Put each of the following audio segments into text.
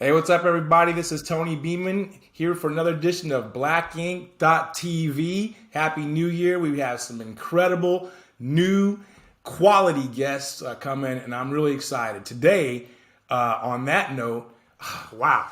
Hey, what's up, everybody? This is Tony Beaman here for another edition of BlackInk.tv. Happy New Year. We have some incredible new quality guests coming, and I'm really excited. Today, on that note, wow,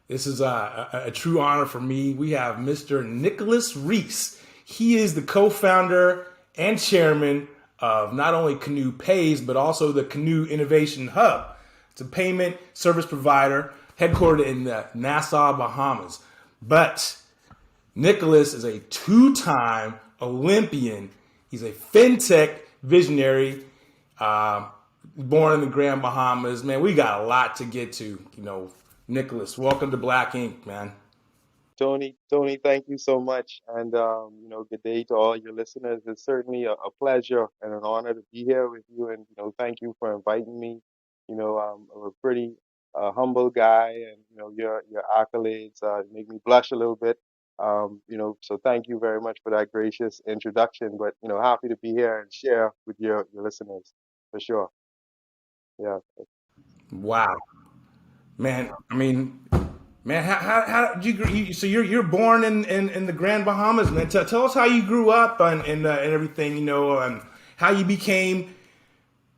this is a true honor for me. We have Mr. Nicholas Rees. He is the co founder and chairman of not only Kanoo Pays, but also the Kanoo Innovation Hub. It's a payment service provider headquartered in Nassau, Bahamas. But Nicholas is a two-time Olympian. He's a fintech visionary, born in the Grand Bahamas. Man, we got a lot to get to. Nicholas, welcome to Black Ink, man. Tony, thank you so much. And, good day to all your listeners. It's certainly a pleasure and an honor to be here with you. And, thank you for inviting me. I'm a pretty humble guy, and, your accolades make me blush a little bit. So thank you very much for that gracious introduction. But, happy to be here and share with your listeners for sure. Yeah. Wow, man. I mean, man, how did so you're born in the Grand Bahamas, man. Tell us how you grew up and everything, and how you became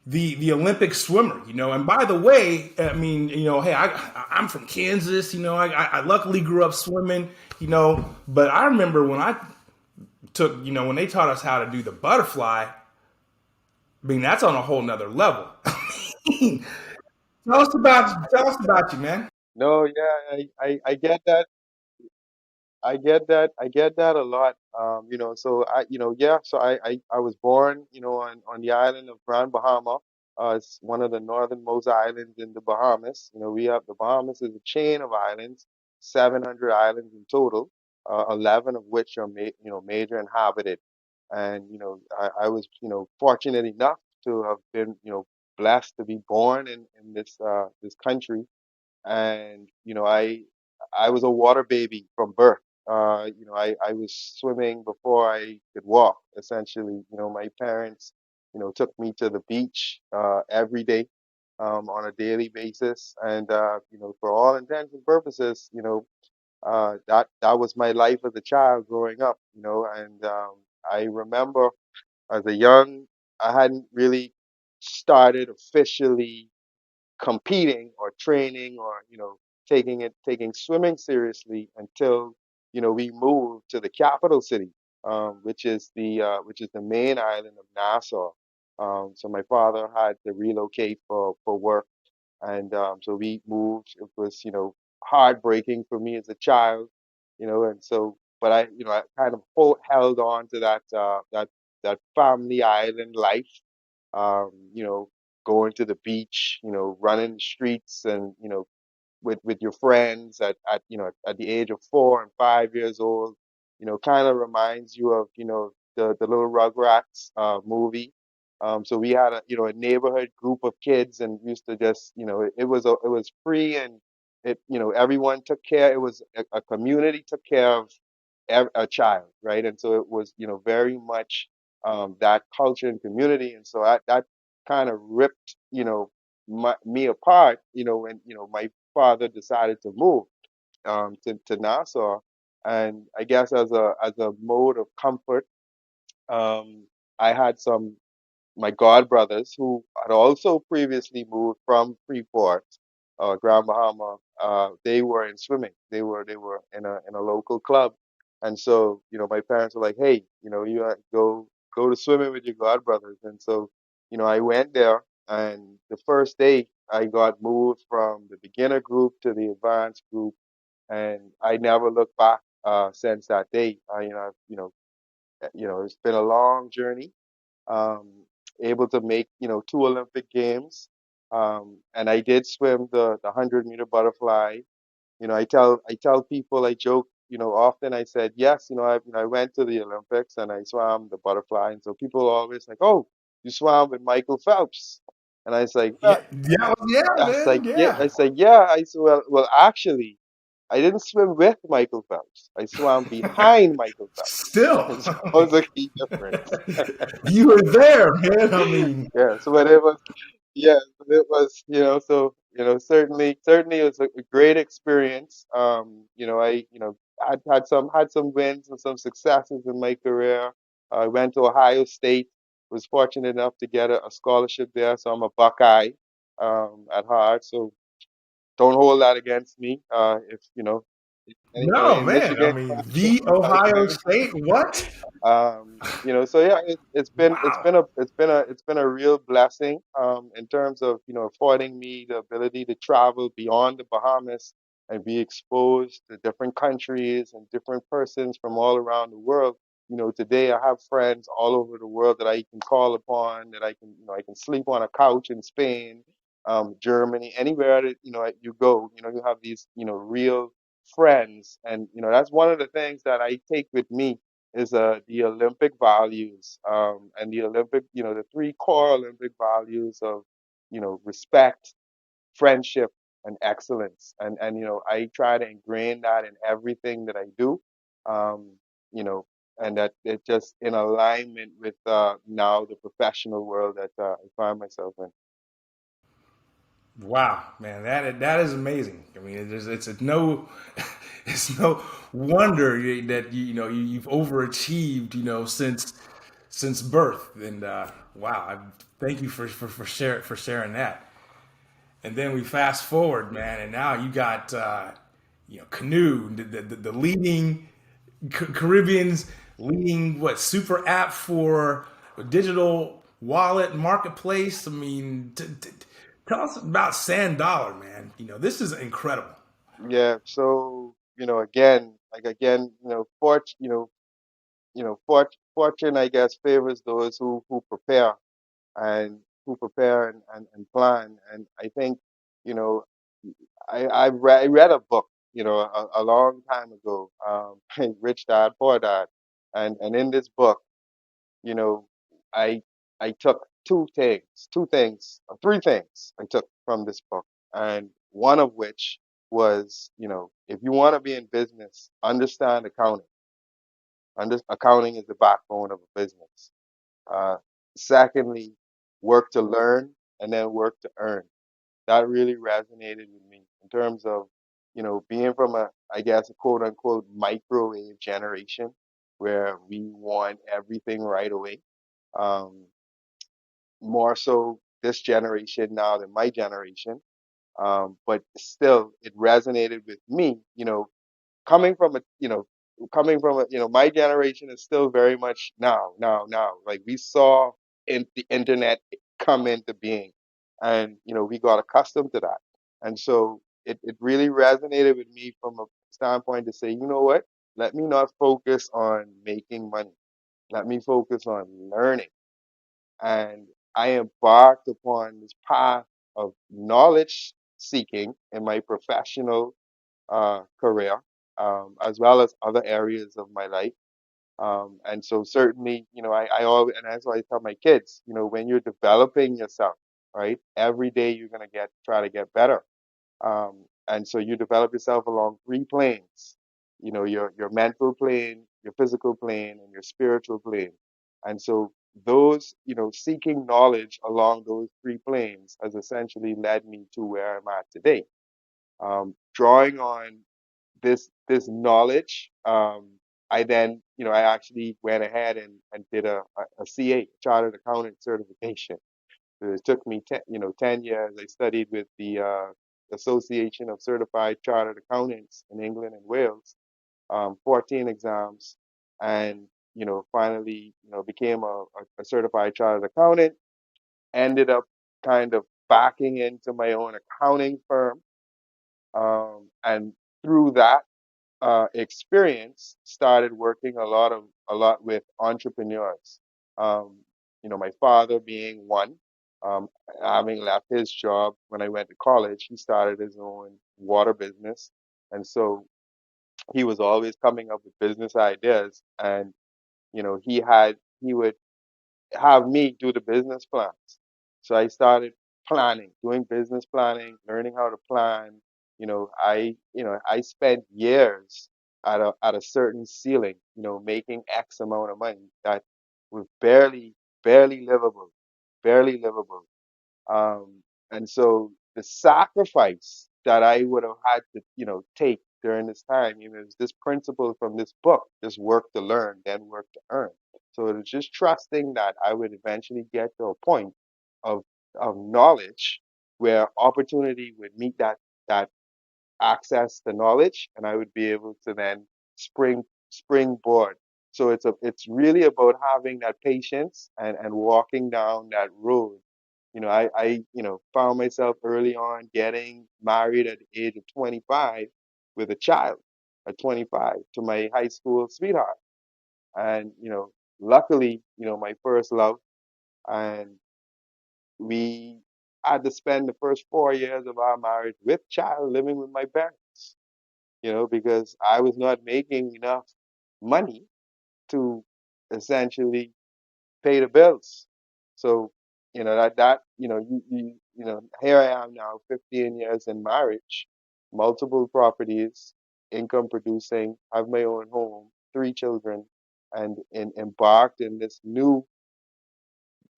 the Olympic swimmer, And by the way, I mean, hey, I'm from Kansas, I luckily grew up swimming, But I remember when I took, when they taught us how to do the butterfly. I mean, that's on a whole nother level. Tell us about you, man. No, yeah, I get that. I get that a lot. So I was born, on the island of Grand Bahama. It's one of the northernmost islands in the Bahamas. We have the Bahamas is a chain of islands, 700 islands in total, 11 of which are major inhabited. And, I was, fortunate enough to have been, blessed to be born in this country. And I was a water baby from birth. I was swimming before I could walk. Essentially, my parents took me to the beach every day, on a daily basis, and for all intents and purposes, that was my life as a child growing up. And I remember as a young, I hadn't really started officially competing or training or taking swimming seriously until we moved to the capital city, which is the main island of Nassau. So my father had to relocate for work, and so we moved. It was heartbreaking for me as a child, and so but I kind of held on to that family island life, you know, going to the beach, running the streets, and with your friends at the age of 4 and 5 years old, kind of reminds you of the little Rugrats movie. So we had a neighborhood group of kids, and used to just it was free, and everyone took care. It was a community took care of a child, right? And so it was very much that culture and community, and so that kind of ripped me apart, when my father decided to move to Nassau. And I guess as a mode of comfort, I had my god brothers who had also previously moved from Freeport, Grand Bahama. They were in swimming. They were in a local club, and so my parents were like, "Hey, you go to swimming with your god brothers." And so I went there, and the first day I got moved from the beginner group to the advanced group, and I never looked back since that day. It's been a long journey, um, able to make two Olympic games, and I did swim the 100-meter butterfly. I tell people, I joke, often I said yes. I went to the Olympics and I swam the butterfly, and so people are always like, "Oh, you swam with Michael Phelps," and I was like, Yeah, yeah, yeah, I was man, like, yeah, yeah. I said, yeah. I said, well, actually, I didn't swim with Michael Phelps. I swam behind Michael Phelps. Still, And so that was a key difference. you were there, man. I mean, Yeah, so whatever. Yeah, it was, so, certainly it was a great experience. I had some wins and some successes in my career. I went to Ohio State, was fortunate enough to get a scholarship there, so I'm a Buckeye at heart. So don't hold that against me. If if anybody No, in man. I Michigan mean, watching the Ohio here, State. What? so yeah, Wow. it's been a real blessing in terms of affording me the ability to travel beyond the Bahamas and be exposed to different countries and different persons from all around the world. Today I have friends all over the world that I can call upon, that I can sleep on a couch in Spain, Germany, anywhere that you go. You have these real friends, and that's one of the things that I take with me is the Olympic values, and the Olympic, the three core Olympic values of, respect, friendship, and excellence. And I try to ingrain that in everything that I do, um, you know, and that it just in alignment with now the professional world that I find myself in. Wow, man, that is amazing. I mean, it's a no, it's no wonder that you've overachieved, since birth. And wow, thank you for sharing that. And then we fast forward, man, and now you got Kanoo, the leading Caribbean's leading what super app for a digital wallet marketplace. I mean, tell us about Sand Dollar, man. This is incredible. Yeah. So again, fortune, I guess, favors those who prepare and plan. And I think, you know, I read a book, a long time ago, Rich Dad Poor Dad, and in this book, you know, I I took three things I took from this book, and one of which was, if you want to be in business, understand accounting. Accounting is the backbone of a business. Uh, Secondly, work to learn and then work to earn. That really resonated with me in terms of, being from I guess, a quote unquote microwave generation where we want everything right away. Um, More so this generation now than my generation. But still, it resonated with me, coming from my generation is still very much now. Like we saw in the internet come into being, and we got accustomed to that, and so it really resonated with me from a standpoint to say, you know what, let me not focus on making money, let me focus on learning. And I embarked upon this path of knowledge seeking in my professional career, as well as other areas of my life. And so certainly, I always, and that's why I tell my kids, when you're developing yourself, right, every day you're gonna try to get better. And so you develop yourself along three planes, your mental plane, your physical plane, and your spiritual plane. And so those, seeking knowledge along those three planes has essentially led me to where I'm at today. Drawing on this knowledge, I then, I actually went ahead and did a CA, Chartered Accountant certification. So it took me 10 years. I studied with the Association of Certified Chartered Accountants in England and Wales, 14 exams, and finally, became a certified chartered accountant. Ended up kind of backing into my own accounting firm, and through that experience, started working a lot with entrepreneurs. Um, my father being one, um, having left his job when I went to college, he started his own water business, and so he was always coming up with business ideas. And he would have me do the business plans. So I started planning, doing business planning, learning how to plan. I spent years at a certain ceiling, making X amount of money that was barely livable, barely livable. Um, and so the sacrifice that I would have had to, take during this time, is this principle from this book, just work to learn, then work to earn. So it was just trusting that I would eventually get to a point of knowledge where opportunity would meet that access to knowledge, and I would be able to then springboard. So it's really about having that patience and walking down that road. I found myself early on getting married at the age of 25 with a child at 25 to my high school sweetheart. And, luckily, my first love, and we had to spend the first 4 years of our marriage with child living with my parents, because I was not making enough money to essentially pay the bills. So, here I am now, 15 years in marriage, multiple properties, income producing, have my own home, three children, and embarked in this new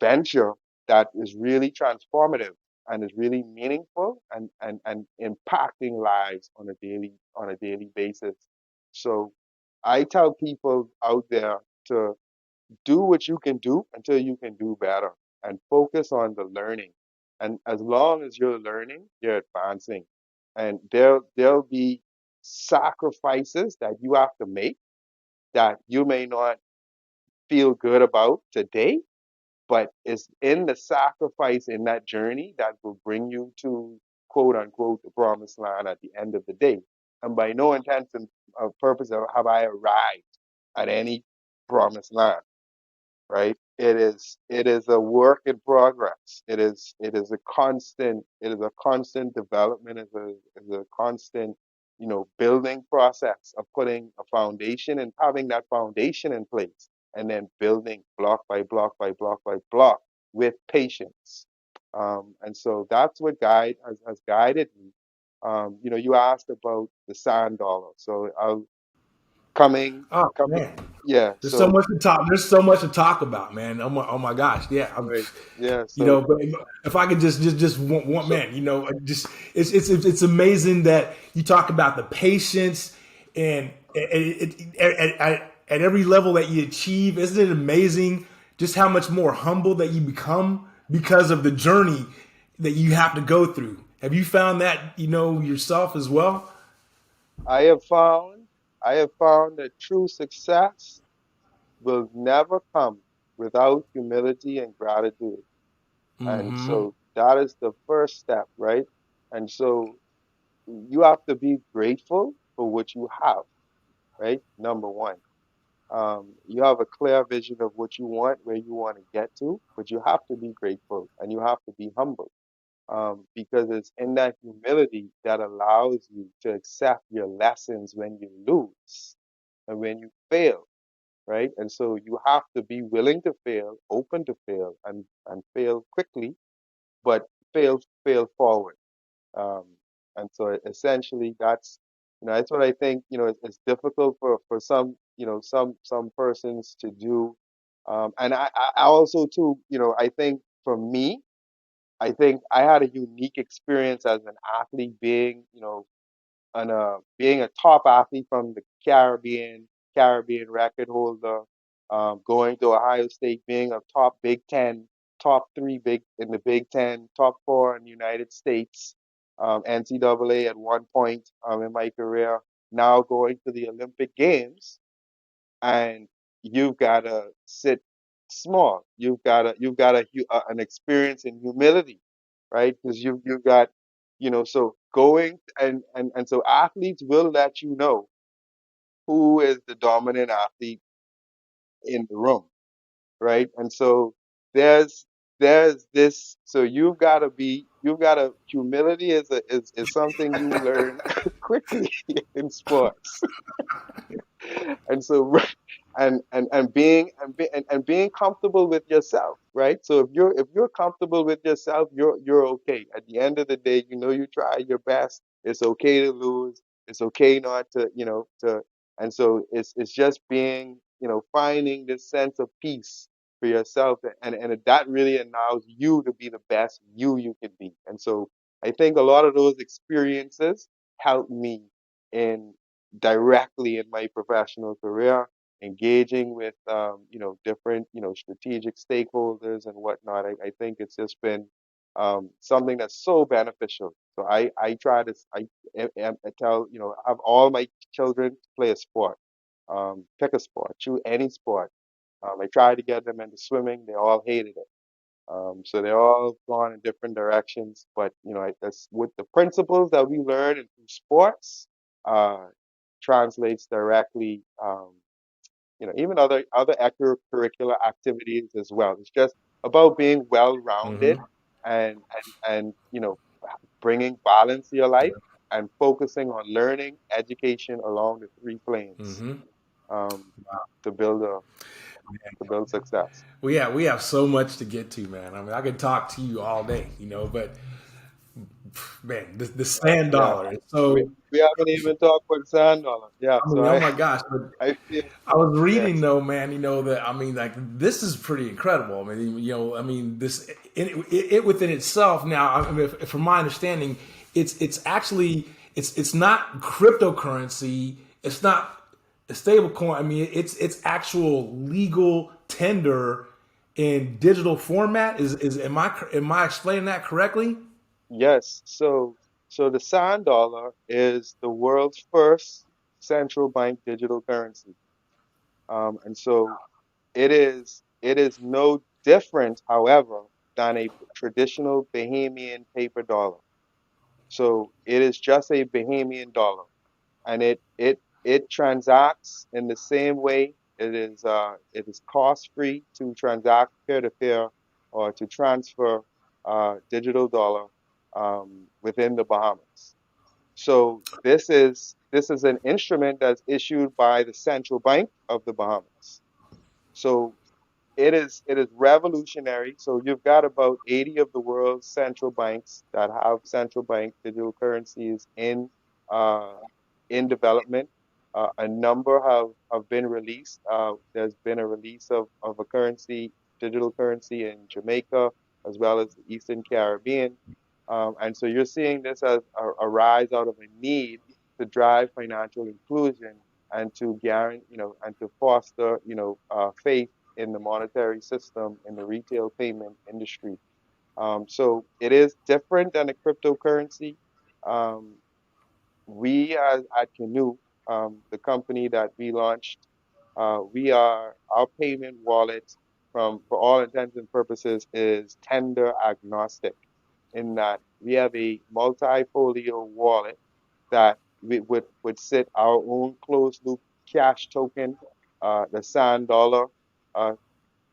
venture that is really transformative and is really meaningful and impacting lives on a daily basis. So I tell people out there to do what you can do until you can do better and focus on the learning. And as long as you're learning, you're advancing. And there'll be sacrifices that you have to make that you may not feel good about today, but it's in the sacrifice in that journey that will bring you to quote unquote the promised land at the end of the day. And by no intent and purpose have I arrived at any promised land, right? It is a work in progress. It is a constant development. It is a constant, building process of putting a foundation and having that foundation in place, and then building block by block by block by block with patience. And so that's what has guided me. You asked about the sand dollar. So coming Oh coming, man, yeah. there's so So much to talk. There's so much to talk about, man. Oh my gosh, yeah. right, yeah. But if I could just one So man, just it's amazing that you talk about the patience and at every level that you achieve. Isn't it amazing just how much more humble that you become because of the journey that you have to go through? Have you found that yourself as well? I have found I have found that true success will never come without humility and gratitude. And Hmm. so that is the first step, right? And so you have to be grateful for what you have, right? Number one. You have a clear vision of what you want, where you want to get to, but you have to be grateful and you have to be humble. Because it's in that humility that allows you to accept your lessons when you lose and when you fail, right? And so you have to be willing to fail, open to fail, and fail quickly, but fail forward. Um, and so essentially, that's what I think. It's difficult for some some persons to do. And I also too, I think for me, I think I had a unique experience as an athlete being a top athlete from the Caribbean record holder, going to Ohio State, being a top Big Ten, top three big in the Big Ten, top four in the United States, NCAA at one point in my career, now going to the Olympic Games, and you've got to sit small. You've got an experience in humility, right? Because you've got, so going and so athletes will let you know who is the dominant athlete in the room, right? And so there's there's this. So you've got to humility is something you learn quickly in sports. And so and being comfortable with yourself, right? So if you're comfortable with yourself, you're okay. At the end of the day, you try your best. It's okay to lose. It's okay not to, to and so it's just being, finding this sense of peace for yourself, and that really allows you to be the best you can be. And so I think a lot of those experiences helped me in directly in my professional career, engaging with different strategic stakeholders and whatnot. I think it's just been something that's so beneficial. So I try to I tell have all my children play a sport, pick a sport, choose any sport. I tried to get them into swimming. They all hated it. So they're all gone in different directions. But that's with the principles that we learn in through sports, uh, translates directly. Even other extracurricular activities as well. It's just about being well-rounded Mm-hmm. and bringing balance to your life and focusing on learning, education along the three planes Mm-hmm. um, to build success. We have so much to get to, man. I mean, I could talk to you all day, but man, the sand Yeah, dollar is we, so. we haven't even talked about sand dollar. Yeah, I so mean, oh I my gosh, but I feel I was reading yes, though, man. That I mean, like this is pretty incredible. I mean, I mean, it within itself. Now, I mean, from my understanding, it's actually it's not cryptocurrency. It's not a stable coin. I mean, it's actual legal tender in digital format. Is am I explaining that correctly? yes. So the sand dollar is the world's first central bank digital currency. And so it is no different, however, than a traditional Bahamian paper dollar. So it is just a Bahamian dollar, and it transacts in the same way. It is cost free to transact peer to peer or to transfer digital dollar within the Bahamas. So this is an instrument that's issued by the central bank of the Bahamas. So it is revolutionary. So you've got about 80 of the world's central banks that have central bank digital currencies uh, in development. A number have been released. There's been a release of a digital currency in Jamaica as well as the Eastern Caribbean. And so you're seeing this as a rise out of a need to drive financial inclusion and to guarantee, and to foster, faith in the monetary system in the retail payment industry. So it is different than a cryptocurrency. Um, we at Kanoo, the company that we launched, we are our payment wallet for all intents and purposes is tender agnostic in that we have a multi-folio wallet that we would sit our own closed loop cash token, the sand dollar, uh,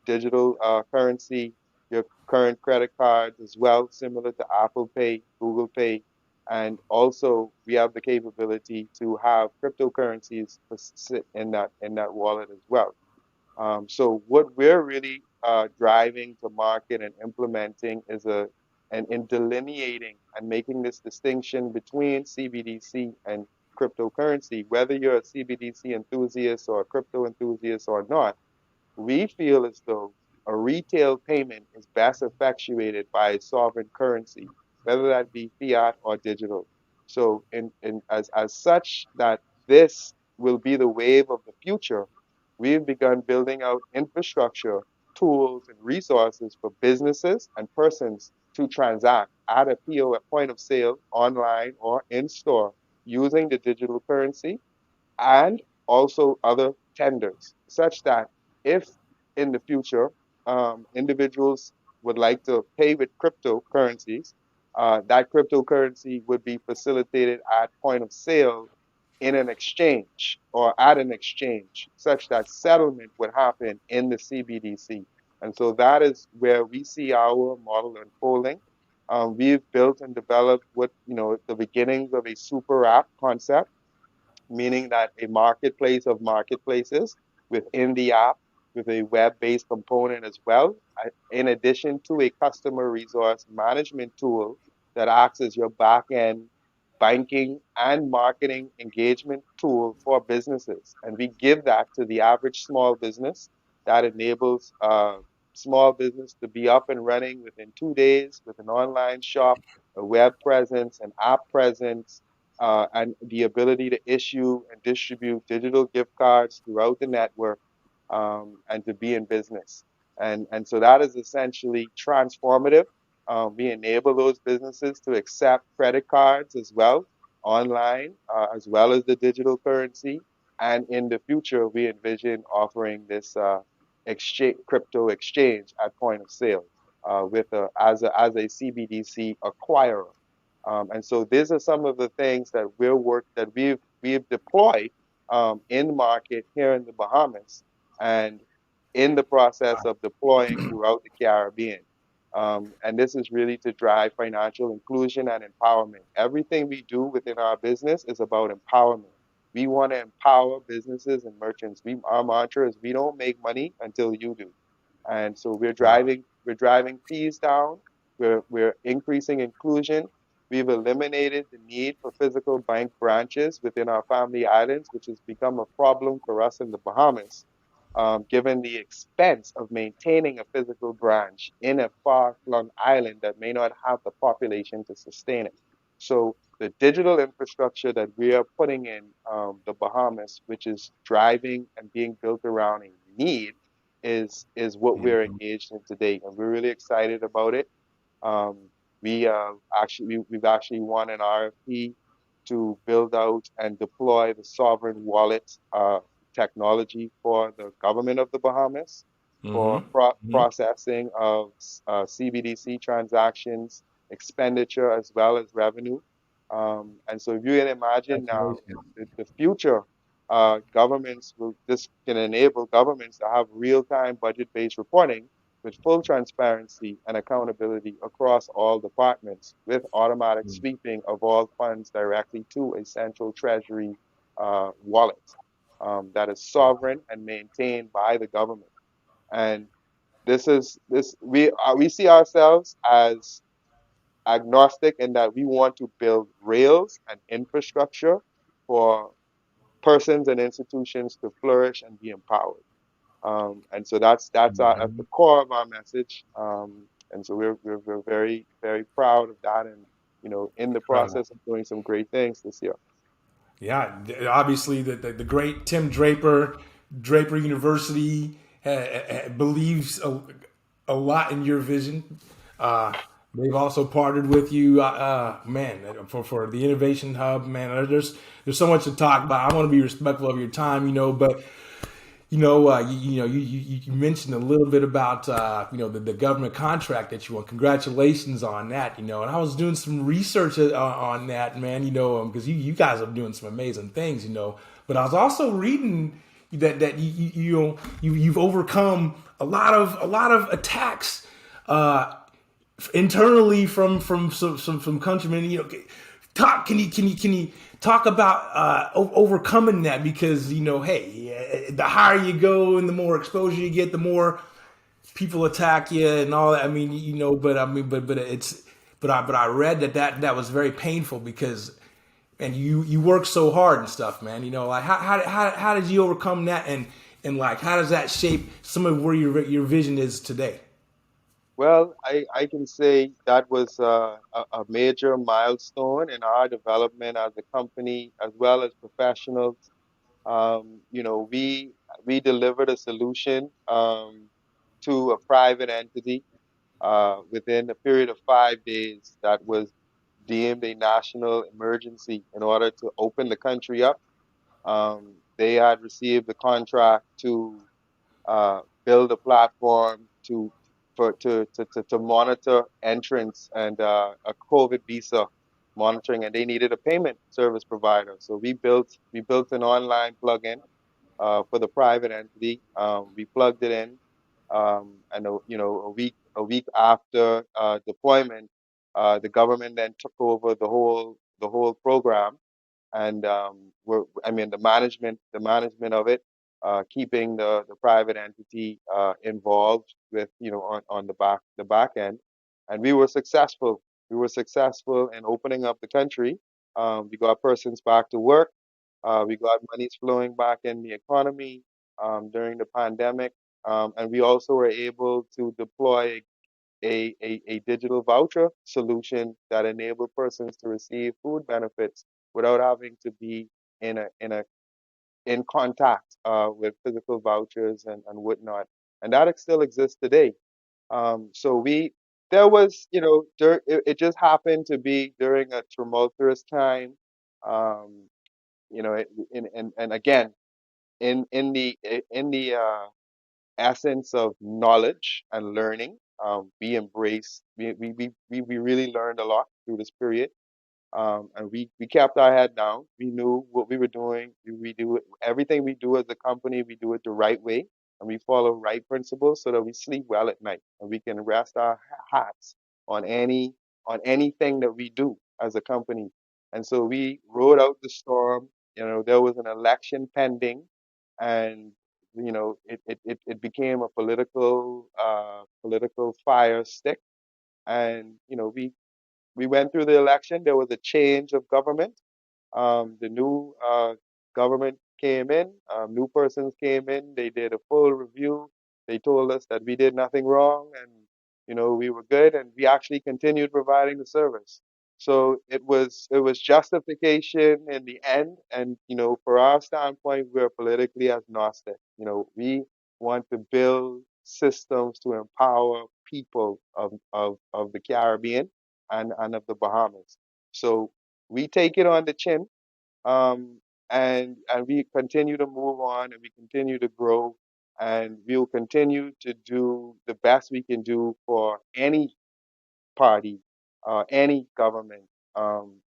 digital currency, your current credit cards as well, similar to Apple Pay, Google Pay. And also we have the capability to have cryptocurrencies to sit in that wallet as well. So what we're really driving to market and implementing is and in delineating and making this distinction between CBDC and cryptocurrency, whether you're a CBDC enthusiast or a crypto enthusiast or not, we feel as though a retail payment is best effectuated by a sovereign currency, whether that be fiat or digital. So, as such, that this will be the wave of the future, we've begun building out infrastructure, tools, and resources for businesses and persons to transact at a PO at point of sale, online, or in store using the digital currency and also other tenders, such that if in the future individuals would like to pay with cryptocurrencies, that cryptocurrency would be facilitated at point of sale in an exchange or at an exchange, such that settlement would happen in the CBDC. And so that is where we see our model unfolding. We've built and developed what the beginnings of a super app concept, meaning that a marketplace of marketplaces within the app with a web-based component as well, in addition to a customer resource management tool that acts as your back-end banking and marketing engagement tool for businesses. And we give that to the average small business that enables small business to be up and running within 2 days with an online shop, a web presence, an app presence, and the ability to issue and distribute digital gift cards throughout the network, and to be in business. And so that is essentially transformative. We enable those businesses to accept credit cards as well online, as well as the digital currency. And in the future, we envision offering this exchange, crypto exchange at point of sale, with as a CBDC acquirer. And so these are some of the things that we've deployed in the market here in the Bahamas, and in the process of deploying throughout the Caribbean. And this is really to drive financial inclusion and empowerment. Everything we do within our business is about empowerment. We want to empower businesses and merchants. Our mantra is we don't make money until you do. And so Wow. we're driving fees down. We're increasing inclusion. We've eliminated the need for physical bank branches within our family islands, which has become a problem for us in the Bahamas, given the expense of maintaining a physical branch in a far-flung island that may not have the population to sustain it. So the digital infrastructure that we are putting in the Bahamas, which is driving and being built around a need, is what we're Mhm. engaged in today, and we're really excited about it. Um, we've actually won an RFP to build out and deploy the sovereign wallet technology for the government of the Bahamas for Mhm. Mhm. processing of CBDC transactions, expenditure as well as revenue. And so if you can imagine now Congratulations. the future, this can enable governments to have real-time budget-based reporting with full transparency and accountability across all departments, with automatic Mm. sweeping of all funds directly to a central treasury wallet that is sovereign and maintained by the government. And we see ourselves as agnostic in that we want to build rails and infrastructure for persons and institutions to flourish and be empowered. And so that's the Mhm. core of our message. And so we're very very proud of that, and in the Incredible. process of doing some great things this year. Yeah, obviously the great Tim Draper, Draper University believes a lot in your vision. Uh, they've also partnered with you, man, for the Innovation Hub. Man, there's so much to talk about. I want to be respectful of your time, but you mentioned a little bit about the government contract that you won. Congratulations on that. And I was doing some research on that, man. Because you guys are doing some amazing things. But I was also reading that you've overcome a lot of attacks internally from some countrymen. Talk can you talk about overcoming that, because hey, the higher you go and the more exposure you get, the more people attack you and all that. I mean, but I read that was very painful, because and you work so hard and stuff, man. Like how did you overcome that, and like how does that shape some of where your vision is today? Well, I can say that was a major milestone in our development as a company as well as professionals. We delivered a solution to a private entity within a period of 5 days that was deemed a national emergency in order to open the country up. They had received the contract to build a platform to monitor entrance and a COVID visa monitoring, and they needed a payment service provider. So we built an online plugin for the private entity. We plugged it in, and a week after deployment, the government then took over the whole program, and I mean the management of it, keeping the private entity involved with on the back end, and we were successful. We were successful in opening up the country. We got persons back to work. We got monies flowing back in the economy during the pandemic. And we also were able to deploy a digital voucher solution that enabled persons to receive food benefits without having to be in contact with physical vouchers and whatnot. And that still exists today. So there was, it just happened to be during a tumultuous time. Um, and again, in the essence of knowledge and learning, we embraced, we really learned a lot through this period. And we kept our head down. We knew what we were doing. We do everything we do as a company, we do it the right way, and we follow right principles so that we sleep well at night and we can rest our hats on anything that we do as a company. And so we rode out the storm. There was an election pending, and it became a political fire stick. And we went through the election. There was a change of government. The new government came in, new persons came in. They did a full review. They told us that we did nothing wrong, and we were good, and we actually continued providing the service. So it was justification in the end, and for our standpoint, we're politically agnostic. We want to build systems to empower people of the Caribbean and of the Bahamas. So we take it on the chin, um, and we continue to move on, and we continue to grow, and we'll continue to do the best we can do for any party, any government,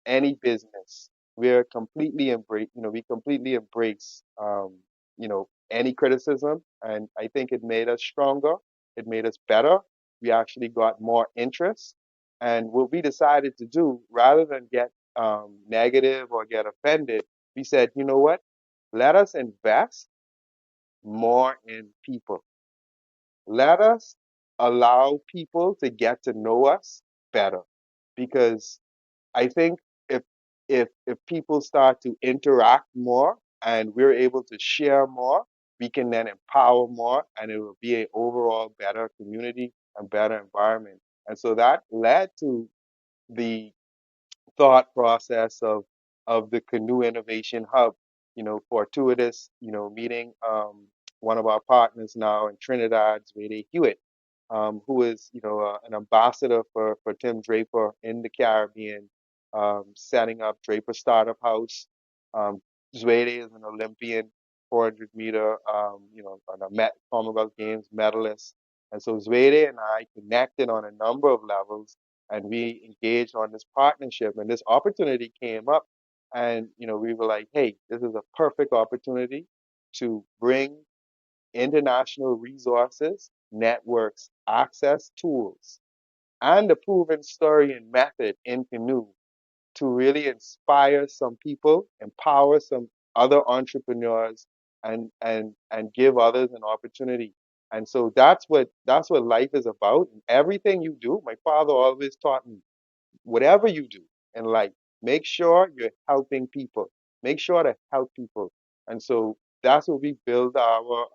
any business. We completely embrace, any criticism, and I think it made us stronger. It made us better. We actually got more interest, and what we decided to do, rather than get negative or get offended, we said, you know what? Let us invest more in people. Let us allow people to get to know us better, because I think if if people start to interact more and we're able to share more, we can then empower more, and it will be an overall better community and better environment. And so that led to the thought process of the Kanoo Innovation Hub. Fortuitous, meeting one of our partners now in Trinidad, Zwede Hewitt, who is, an ambassador for Tim Draper in the Caribbean, setting up Draper Startup House. Zwede is an Olympian 400-meter, on a Commonwealth Games medalist. And so Zwede and I connected on a number of levels, and we engaged on this partnership, and this opportunity came up. And we were like, hey, this is a perfect opportunity to bring international resources, networks, access, tools, and a proven story and method in Canoe to really inspire some people, empower some other entrepreneurs, and give others an opportunity. And so that's what life is about. Everything you do, my father always taught me, whatever you do in life, make sure you're helping people. Make sure to help people. And so that's what we build our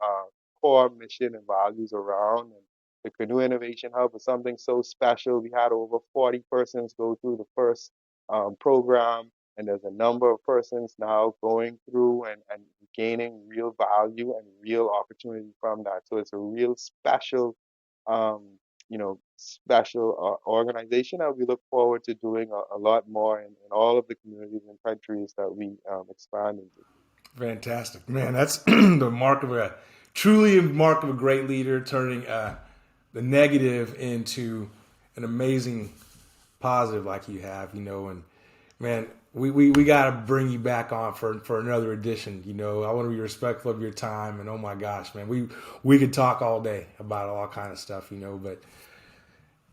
core mission and values around. And the Canoe Innovation Hub was something so special. We had over 40 persons go through the first program, and there's a number of persons now going through and gaining real value and real opportunity from that. So it's a real special special organization, and we look forward to doing a lot more in all of the communities and countries that we expand into. Fantastic, man. That's the mark of a truly a mark of a great leader, turning the negative into an amazing positive like you have. And man, we got to bring you back on for another edition. I want to be respectful of your time, and oh my gosh, man, we could talk all day about all kind of stuff. But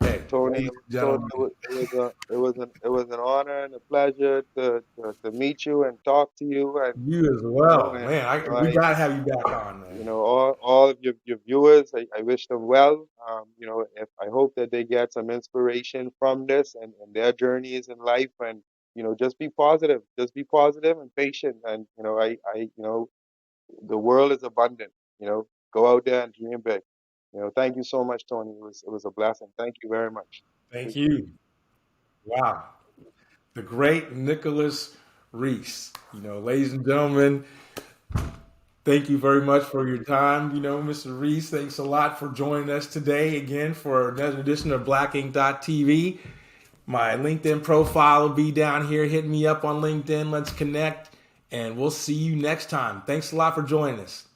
hey, Tony, ladies and Tony, gentlemen, it was an honor and a pleasure to meet you and talk to you, and you as well, and man. We got to have you back on, man. all of your viewers, I wish them well. If I hope that they get some inspiration from this and their journeys in life, and just be positive and patient, and the world is abundant. go out there and dream big. Thank you so much, Tony. It was a blessing. Thank you very much. Thank Appreciate you. Wow. The great Nicholas Rees. Ladies and gentlemen, thank you very much for your time. Mr. Rees, thanks a lot for joining us today again for another edition of BlackInk.tv. My LinkedIn profile will be down here. Hit me up on LinkedIn. Let's connect, and we'll see you next time. Thanks a lot for joining us.